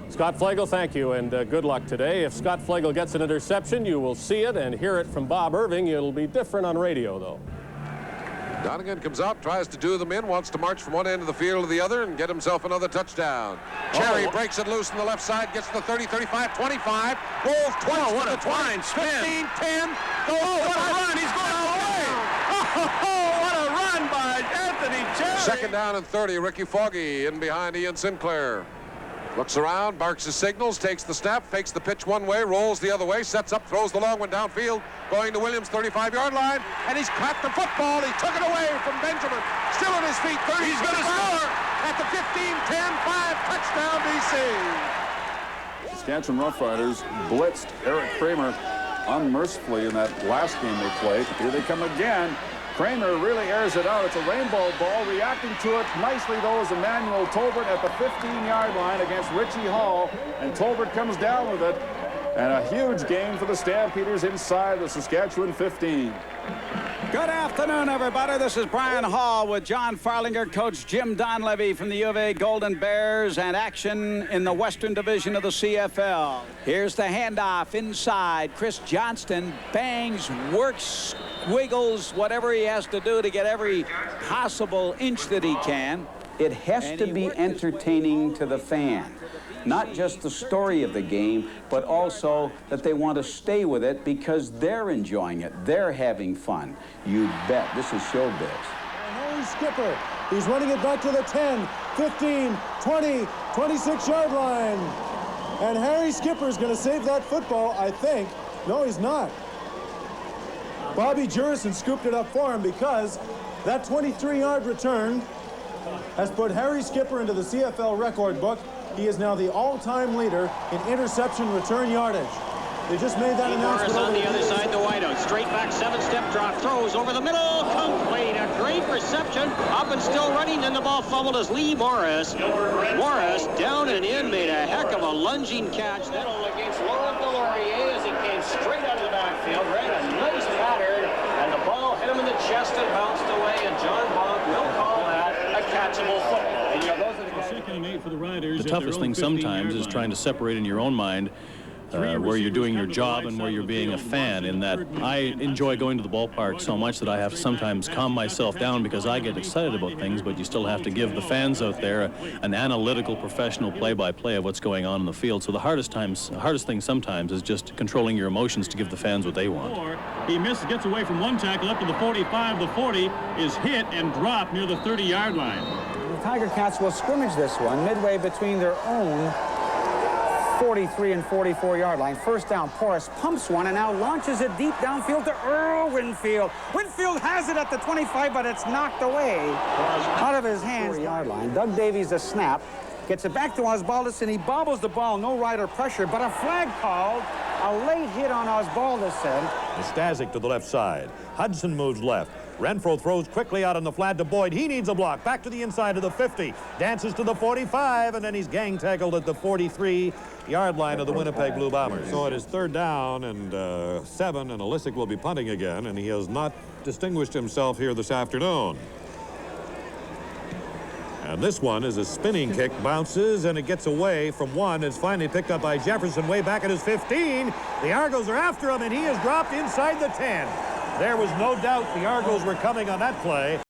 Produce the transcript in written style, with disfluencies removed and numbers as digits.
Scott Flagel, thank you, and good luck today. If Scott Flagel gets an interception, you will see it and hear it from Bob Irving. It'll be different on radio, though. Donegan comes out, tries to do them in, wants to march from one end of the field to the other and get himself another touchdown. Cherry breaks it loose on the left side, gets to the 30, 35, 25, rolls twice. What a fine spin. 15, 10. What a run. He's going all the way. Oh, what a run by Anthony Cherry. Second down and 30. Ricky Foggy in behind Ian Sinclair. Looks around, barks his signals, takes the snap, fakes the pitch one way, rolls the other way, sets up, throws the long one downfield, going to Williams, 35-yard line, and he's caught the football. He took it away from Benjamin. Still on his feet, 30. He's going to score at the 15-10-5 touchdown, BC. Saskatchewan Roughriders blitzed Eric Kramer unmercifully in that last game they played. Here they come again. Kramer really airs it out. It's a rainbow ball. Reacting to it nicely, though, is Emmanuel Tolbert at the 15-yard line against Richie Hall. And Tolbert comes down with it. And a huge game for the Stampeders inside the Saskatchewan 15. Good afternoon, everybody. This is Brian Hall with John Farlinger, Coach Jim Donlevy from the U of A Golden Bears, and action in the Western Division of the CFL. Here's the handoff inside. Chris Johnston bangs, works, wiggles, whatever he has to do to get every possible inch that he can. It has to be entertaining to the fan. Not just the story of the game, but also that they want to stay with it because they're enjoying it. They're having fun. You bet. This is showbiz. Harry Skipper. He's running it back to the 10, 15, 20, 26-yard line. And Harry Skipper's going to save that football, I think. No, he's not. Bobby Jurison scooped it up for him because that 23-yard return has put Harry Skipper into the CFL record book. He is now the all-time leader in interception return yardage. They just made that announcement. Morris on the other side, the wideout. Straight back, 7-step drop, throws over the middle, complete. A great reception, up and still running, and the ball fumbled as Lee Morris. Morris down and in, made a heck of a lunging catch. Middle against Laurent Delorier as he came straight out of the backfield. Ran a nice pattern, and the ball hit him in the chest and bounced away, and John Bond will call that a catchable football. And, you know, those are the The toughest thing sometimes is trying to separate in your own mind where you're doing your job and where you're being a fan, in that I enjoy going to the ballpark so much that I have to sometimes calm myself down because I get excited about things, but you still have to give the fans out there an analytical, professional play-by-play of what's going on in the field. So the hardest thing sometimes is just controlling your emotions to give the fans what they want. He misses, gets away from one tackle up to the 45. The 40 is hit and dropped near the 30-yard line. The Tiger Cats will scrimmage this one midway between their own 43 and 44-yard line. First down, Porras pumps one and now launches it deep downfield to Earl Winfield. Winfield has it at the 25, but it's knocked away out of his hands. 4-yard line. Doug Davies a snap. Gets it back to Osbaldis, and he bobbles the ball. No rider pressure, but a flag called. A late hit on Osbaldis. Stasic to the left side. Hudson moves left. Renfro throws quickly out on the flat to Boyd. He needs a block. Back to the inside of the 50. Dances to the 45, and then he's gang tackled at the 43-yard line of the Winnipeg Blue Bombers. So it is third down and 7, and Olisic will be punting again, and he has not distinguished himself here this afternoon. And this one is a spinning kick, bounces, and it gets away from one. It's finally picked up by Jefferson way back at his 15. The Argos are after him, and he is dropped inside the 10. There was no doubt the Argos were coming on that play.